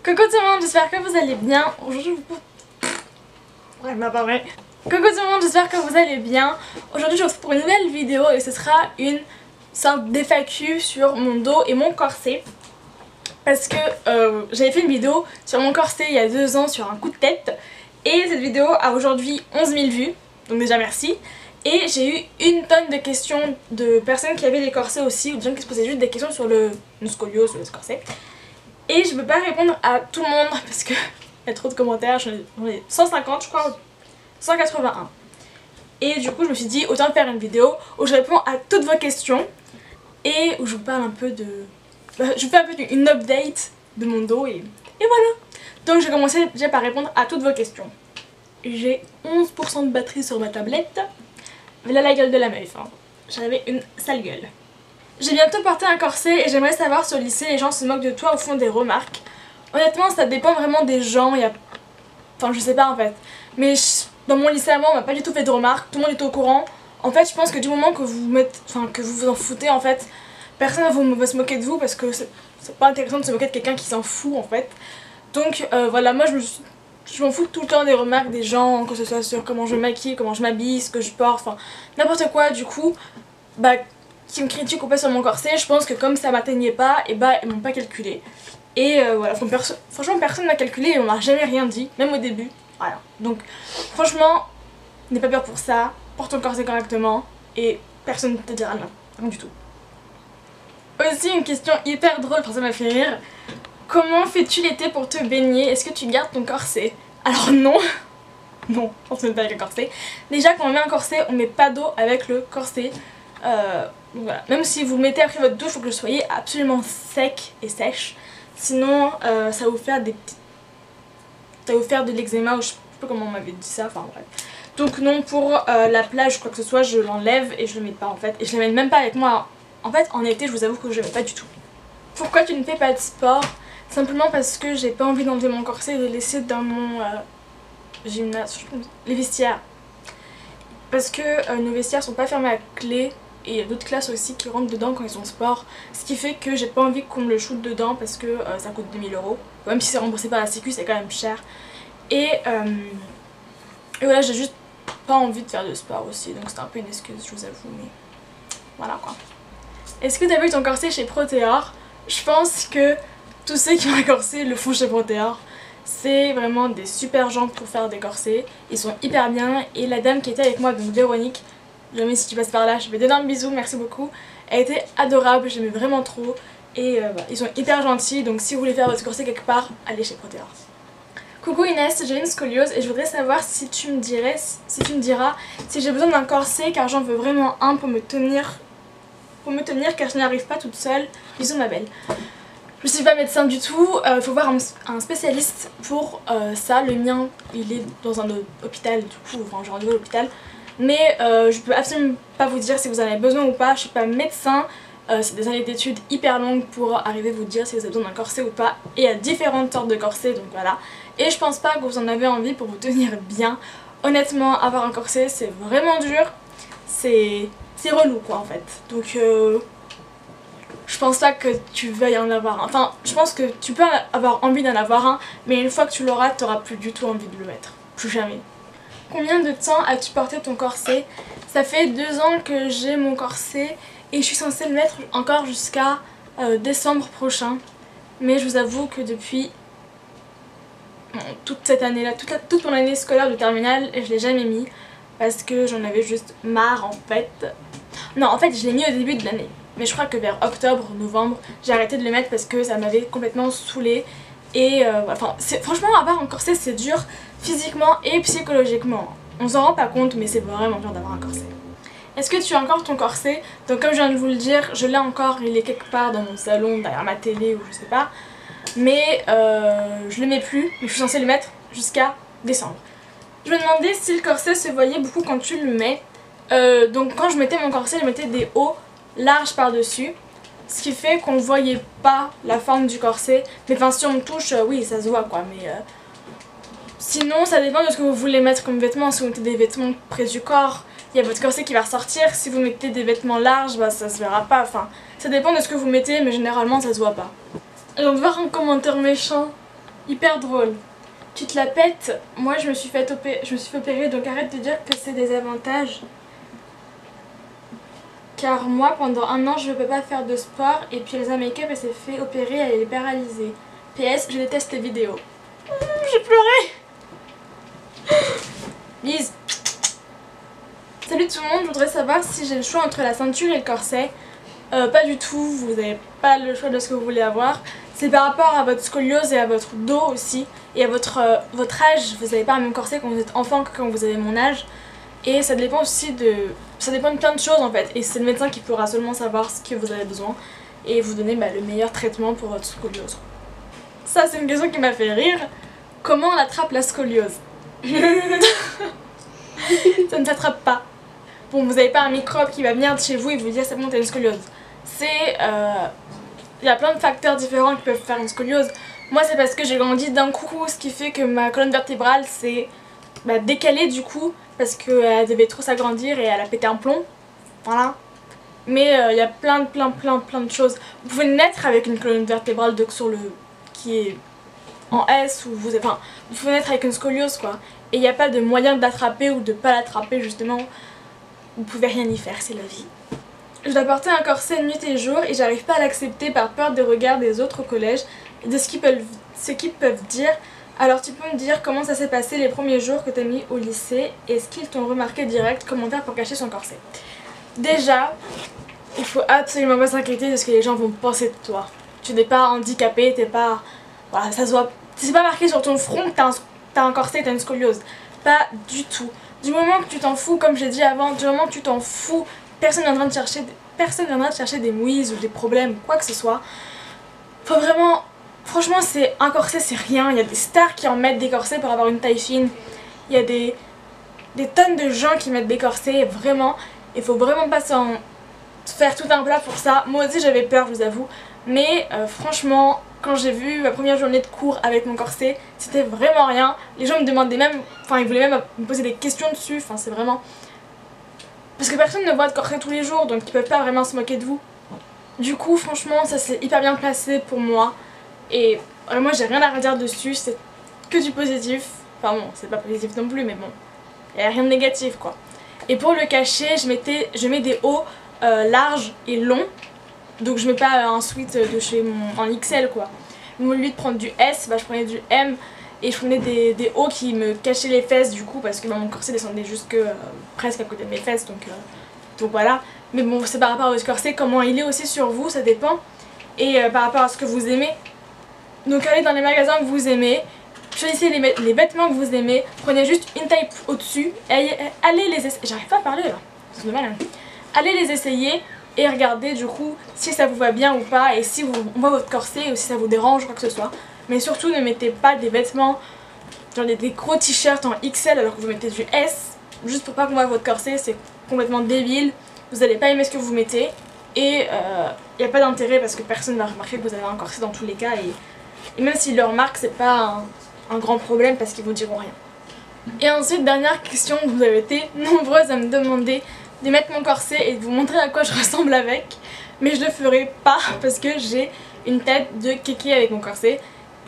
Coucou tout le monde, j'espère que vous allez bien. Aujourd'hui, ouais, bah, pas vrai. Coucou tout le monde, j'espère que vous allez bien. Aujourd'hui, je vous retrouve pour une nouvelle vidéo et ce sera une sorte d'FAQ sur mon dos et mon corset. Parce que j'avais fait une vidéo sur mon corset il y a 2 ans sur un coup de tête. Et cette vidéo a aujourd'hui 11 000 vues, donc déjà merci. Et j'ai eu une tonne de questions de personnes qui avaient des corsets aussi, ou de gens qui se posaient juste des questions sur le scoliose, sur le corset. Et je peux pas répondre à tout le monde parce qu'il y a trop de commentaires, j'en ai 150 je crois, 181. Et du coup je me suis dit autant faire une vidéo où je réponds à toutes vos questions et où je vous parle un peu de... je vous fais un peu une update de mon dos et voilà. Donc je vais commencer déjà par répondre à toutes vos questions. J'ai 11% de batterie sur ma tablette. Là la gueule de la meuf, hein. J'avais une sale gueule. J'ai bientôt porté un corset et j'aimerais savoir si au lycée les gens se moquent de toi ou font des remarques. Honnêtement ça dépend vraiment des gens, enfin je sais pas en fait. Mais dans mon lycée à moi on m'a pas du tout fait de remarques, tout le monde est au courant. En fait je pense que du moment que que vous vous en foutez en fait, personne va se moquer de vous parce que c'est pas intéressant de se moquer de quelqu'un qui s'en fout en fait. Donc voilà, moi je m'en fous tout le temps des remarques des gens, que ce soit sur comment je me maquille, comment je m'habille, ce que je porte, enfin n'importe quoi. Du coup, bah qui me critiquent ou pas sur mon corset, je pense que comme ça m'atteignait pas, et bah ils m'ont pas calculé. Et voilà, franchement personne m'a calculé et on m'a jamais rien dit, même au début. Voilà, donc franchement, n'aie pas peur pour ça, porte ton corset correctement et personne ne te dira rien, rien du tout. Aussi une question hyper drôle, ça m'a fait rire. Comment fais-tu l'été pour te baigner? Est-ce que tu gardes ton corset? Alors non, non, on se met pas avec le corset. Déjà quand on met un corset, on met pas d'eau avec le corset. Voilà. Même si vous mettez après votre douche, il faut que le soyez absolument sec et sèche. Sinon ça va vous faire des petites... ça va vous faire de l'eczéma ou je sais pas comment on m'avait dit ça, enfin bref. Donc non, pour la plage ou quoi que ce soit, je l'enlève et je le mets pas en fait. Et je le mets même pas avec moi. En fait en été je vous avoue que je le mets pas du tout. Pourquoi tu ne fais pas de sport? Simplement parce que j'ai pas envie d'enlever mon corset et de le laisser dans mon gymnase, les vestiaires. Parce que nos vestiaires sont pas fermés à clé. Et il y a d'autres classes aussi qui rentrent dedans quand ils sont sport. Ce qui fait que j'ai pas envie qu'on me le shoot dedans parce que ça coûte 2000 €. Même si c'est remboursé par la sécu, c'est quand même cher. Et voilà, j'ai juste pas envie de faire de sport aussi. Donc c'est un peu une excuse, je vous avoue. Mais voilà quoi. Est-ce que t'as vu ton corset chez Proteor? Je pense que tous ceux qui ont un corset le font chez Proteor. C'est vraiment des super gens pour faire des corsets. Ils sont hyper bien. Et la dame qui était avec moi, donc Véronique, jamais si tu passes par là, je fais d'énormes bisous, merci beaucoup. Elle était adorable, j'aimais vraiment trop. Et voilà, ils sont hyper gentils, donc si vous voulez faire votre corset quelque part, allez chez Proteor. Coucou Inès, j'ai une scoliose et je voudrais savoir si tu me diras si j'ai besoin d'un corset car j'en veux vraiment un pour me tenir car je n'y arrive pas toute seule. Bisous ma belle. Je suis pas médecin du tout, faut voir un spécialiste pour ça. Le mien il est dans un hôpital du coup, enfin j'ai rendez-vous à l'hôpital. Mais je peux absolument pas vous dire si vous en avez besoin ou pas, je suis pas médecin, c'est des années d'études hyper longues pour arriver à vous dire si vous avez besoin d'un corset ou pas. Et il y a différentes sortes de corsets, donc voilà. Et je pense pas que vous en avez envie pour vous tenir bien. Honnêtement, avoir un corset c'est vraiment dur, c'est relou quoi en fait. Donc je pense pas que tu veuilles en avoir un. Enfin, je pense que tu peux avoir envie d'en avoir un, mais une fois que tu l'auras, t'auras plus du tout envie de le mettre. Plus jamais. Combien de temps as-tu porté ton corset? Ça fait 2 ans que j'ai mon corset et je suis censée le mettre encore jusqu'à décembre prochain. Mais je vous avoue que depuis toute cette année-là, toute mon année scolaire de terminale, je l'ai jamais mis parce que j'en avais juste marre en fait. Non, en fait je l'ai mis au début de l'année. Mais je crois que vers octobre, novembre, j'ai arrêté de le mettre parce que ça m'avait complètement saoulée. Et enfin, franchement avoir un corset c'est dur physiquement et psychologiquement. On s'en rend pas compte mais c'est vraiment dur d'avoir un corset. Est-ce que tu as encore ton corset? Donc comme je viens de vous le dire, je l'ai encore, il est quelque part dans mon salon, derrière ma télé ou je sais pas. Mais je le mets plus, mais je suis censée le mettre jusqu'à décembre. Je me demandais si le corset se voyait beaucoup quand tu le mets. Donc quand je mettais mon corset, je mettais des hauts larges par-dessus. Ce qui fait qu'on ne voyait pas la forme du corset. Mais enfin si on me touche, oui ça se voit quoi. Mais sinon ça dépend de ce que vous voulez mettre comme vêtements. Si vous mettez des vêtements près du corps, il y a votre corset qui va ressortir. Si vous mettez des vêtements larges, bah ça se verra pas. Enfin ça dépend de ce que vous mettez mais généralement ça se voit pas. Je viens de voir un commentaire méchant. hyper drôle. Tu te la pètes, moi je me suis fait opérer, donc arrête de dire que c'est des avantages. Car moi pendant 1 an je ne peux pas faire de sport et puis Elsa Makeup elle s'est fait opérer, elle est paralysée. PS, je déteste les vidéos. J'ai pleuré. Lise. Salut tout le monde, je voudrais savoir si j'ai le choix entre la ceinture et le corset. Pas du tout, vous n'avez pas le choix de ce que vous voulez avoir. C'est par rapport à votre scoliose et à votre dos aussi. Et à votre âge, vous n'avez pas un même corset quand vous êtes enfant que quand vous avez mon âge. Et ça dépend aussi de... ça dépend de plein de choses en fait. Et c'est le médecin qui pourra seulement savoir ce que vous avez besoin. Et vous donner le meilleur traitement pour votre scoliose. Ça c'est une question qui m'a fait rire. Comment on attrape la scoliose? Ça ne s'attrape pas. Bon, vous n'avez pas un microbe qui va venir de chez vous et vous dire c'est bon, t'as une scoliose. C'est... il y a plein de facteurs différents qui peuvent faire une scoliose. Moi c'est parce que j'ai grandi d'un coup, ce qui fait que ma colonne vertébrale s'est décalée du coup, parce qu'elle devait trop s'agrandir et elle a pété un plomb. Voilà. Mais il y a plein de choses. Vous pouvez naître avec une colonne vertébrale qui est en S, ou vous pouvez naître avec une scoliose quoi. Et il n'y a pas de moyen de l'attraper ou de pas l'attraper justement. Vous pouvez rien y faire, c'est la vie. Je dois porter un corset nuit et jour et j'arrive pas à l'accepter par peur des regards des autres au collège et de ce qu'ils peuvent dire. Alors tu peux me dire comment ça s'est passé les premiers jours que t'as mis au lycée? Est-ce qu'ils t'ont remarqué direct? Comment faire pour cacher son corset? Déjà, il faut absolument pas s'inquiéter de ce que les gens vont penser de toi. Tu n'es pas handicapé, t'es pas... Voilà, ça se voit... C'est pas marqué sur ton front que t'as un corset et t'as une scoliose. Pas du tout. Du moment que tu t'en fous, comme j'ai dit avant, du moment que tu t'en fous, personne viendra te chercher des mouises ou des problèmes, quoi que ce soit. Faut vraiment... Franchement, un corset c'est rien. Il y a des stars qui en mettent des corsets pour avoir une taille fine. Il y a des tonnes de gens qui mettent des corsets, vraiment. Il faut vraiment pas faire tout un plat pour ça. Moi aussi j'avais peur, je vous avoue. Mais franchement, quand j'ai vu ma première journée de cours avec mon corset, c'était vraiment rien. Les gens me demandaient même, ils voulaient même me poser des questions dessus. C'est vraiment... Parce que personne ne voit de corset tous les jours, donc ils peuvent pas vraiment se moquer de vous. Du coup, franchement, ça s'est hyper bien placé pour moi. Et moi, j'ai rien à redire dessus, c'est que du positif. Enfin bon, c'est pas positif non plus, mais bon, il n'y a rien de négatif quoi. Et pour le cacher, je mets des hauts larges et longs. Donc je mets pas un sweat de chez en XL quoi. Au lieu de prendre du S, je prenais du M. Et je prenais des hauts qui me cachaient les fesses du coup, parce que mon corset descendait jusque presque à côté de mes fesses, donc voilà. Mais bon, c'est par rapport au corset, comment il est aussi sur vous, ça dépend. Et par rapport à ce que vous aimez. Donc allez dans les magasins que vous aimez, choisissez les vêtements que vous aimez, prenez juste une taille au-dessus, allez les essayer. J'arrive pas à parler là, c'est mal. Hein. Allez les essayer et regardez du coup si ça vous va bien ou pas, et si on voit votre corset ou si ça vous dérange, quoi que ce soit. Mais surtout ne mettez pas des vêtements, genre des gros t-shirts en XL alors que vous mettez du S, juste pour pas qu'on voit votre corset, c'est complètement débile. Vous allez pas aimer ce que vous mettez et y a pas d'intérêt parce que personne va remarquer que vous avez un corset dans tous les cas, et même s'ils le remarquent c'est pas un grand problème parce qu'ils vous diront rien. Et ensuite, dernière question, vous avez été nombreuses à me demander de mettre mon corset et de vous montrer à quoi je ressemble avec, mais je le ferai pas parce que j'ai une tête de kéké avec mon corset.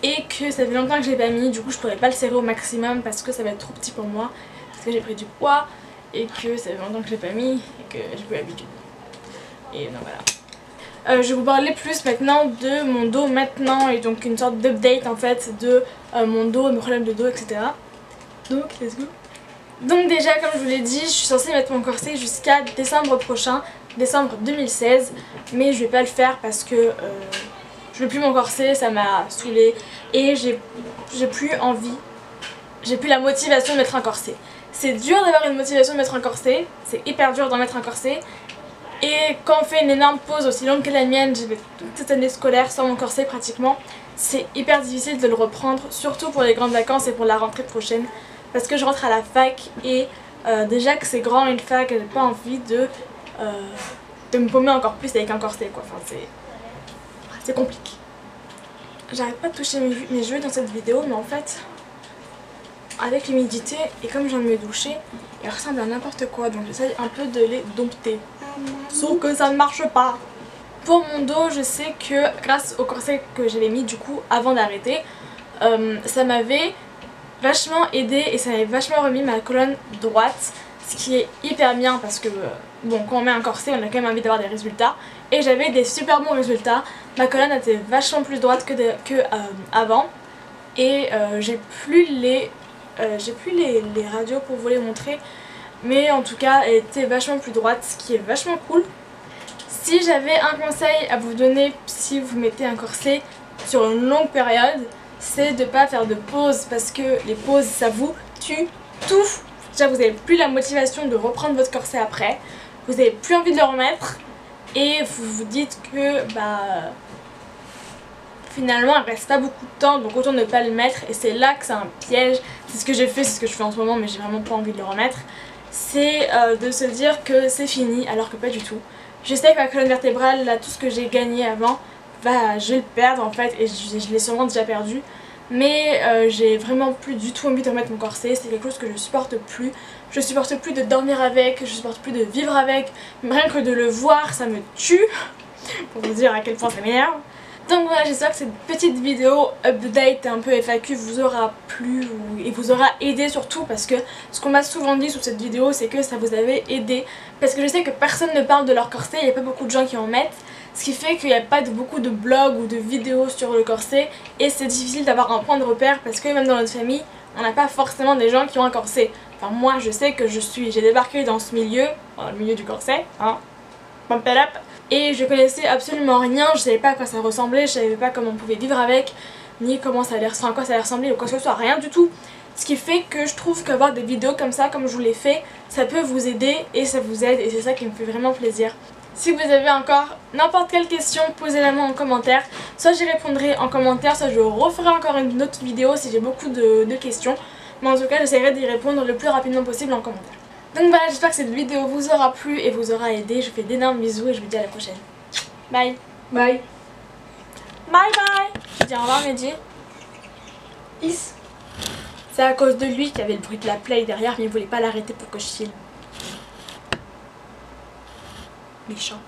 Et que ça fait longtemps que je l'ai pas mis, du coup je pourrais pas le serrer au maximum parce que ça va être trop petit pour moi, parce que j'ai pris du poids et que ça fait longtemps que je l'ai pas mis et que j'ai plus l'habitude. Et donc voilà. Je vais vous parler plus maintenant de mon dos maintenant, et donc une sorte d'update en fait de mon dos, mes problèmes de dos, etc. Donc let's go. Donc déjà comme je vous l'ai dit, je suis censée mettre mon corset jusqu'à décembre prochain, décembre 2016, mais je vais pas le faire parce que je veux plus mon corset, ça m'a saoulée et j'ai plus envie, j'ai plus la motivation de mettre un corset. C'est dur d'avoir une motivation de mettre un corset, c'est hyper dur d'en mettre un corset. Et quand on fait une énorme pause aussi longue que la mienne, j'ai fait toute cette année scolaire sans mon corset pratiquement, c'est hyper difficile de le reprendre, surtout pour les grandes vacances et pour la rentrée prochaine. Parce que je rentre à la fac et déjà que c'est grand une fac, j'ai pas envie de me paumer encore plus avec un corset quoi, c'est compliqué. J'arrête pas de toucher mes cheveux dans cette vidéo, mais en fait, avec l'humidité et comme je viens de me doucher, ils ressemblent à n'importe quoi, donc j'essaye un peu de les dompter. Sauf que ça ne marche pas. Pour mon dos, je sais que grâce au corset que j'avais mis du coup avant d'arrêter, ça m'avait vachement aidé et ça m'avait vachement remis ma colonne droite, ce qui est hyper bien parce que bon, quand on met un corset on a quand même envie d'avoir des résultats et j'avais des super bons résultats. Ma colonne était vachement plus droite que avant et j'ai plus les radios pour vous les montrer, mais en tout cas elle était vachement plus droite, ce qui est vachement cool. Si j'avais un conseil à vous donner si vous mettez un corset sur une longue période, c'est de ne pas faire de pause parce que les pauses ça vous tue tout. Déjà vous n'avez plus la motivation de reprendre votre corset après, vous n'avez plus envie de le remettre et vous vous dites que finalement il reste pas beaucoup de temps donc autant ne pas le mettre, et c'est là que c'est un piège. C'est ce que j'ai fait, c'est ce que je fais en ce moment mais j'ai vraiment pas envie de le remettre. C'est de se dire que c'est fini alors que pas du tout. Je sais que ma colonne vertébrale, là tout ce que j'ai gagné avant, je vais le perdre en fait et je l'ai sûrement déjà perdu. Mais j'ai vraiment plus du tout envie de remettre mon corset, c'est quelque chose que je supporte plus. Je supporte plus de dormir avec, je supporte plus de vivre avec, rien que de le voir ça me tue, pour vous dire à quel point ça m'énerve. Donc voilà, j'espère que cette petite vidéo update un peu FAQ vous aura plu et vous aura aidé surtout, parce que ce qu'on m'a souvent dit sous cette vidéo c'est que ça vous avait aidé, parce que je sais que personne ne parle de leur corset, il n'y a pas beaucoup de gens qui en mettent, ce qui fait qu'il n'y a pas beaucoup de blogs ou de vidéos sur le corset et c'est difficile d'avoir un point de repère parce que même dans notre famille on n'a pas forcément des gens qui ont un corset. Enfin moi je sais que j'ai débarqué dans ce milieu, dans le milieu du corset, hein, pump it up. Et je connaissais absolument rien, je savais pas à quoi ça ressemblait, je savais pas comment on pouvait vivre avec, ni comment ça allait, à quoi ça allait ressembler ou quoi que ce soit, rien du tout. Ce qui fait que je trouve qu'avoir des vidéos comme ça, comme je vous l'ai fait, ça peut vous aider et ça vous aide et c'est ça qui me fait vraiment plaisir. Si vous avez encore n'importe quelle question, posez-la moi en commentaire, soit j'y répondrai en commentaire, soit je referai encore une autre vidéo si j'ai beaucoup de questions. Mais en tout cas j'essaierai d'y répondre le plus rapidement possible en commentaire. Donc voilà, j'espère que cette vidéo vous aura plu et vous aura aidé. Je vous fais d'énormes bisous et je vous dis à la prochaine. Bye. Bye. Bye bye. Je dis au revoir Mehdi. Is. C'est à cause de lui qu'il y avait le bruit de la play derrière mais il voulait pas l'arrêter pour que je filme. Méchant.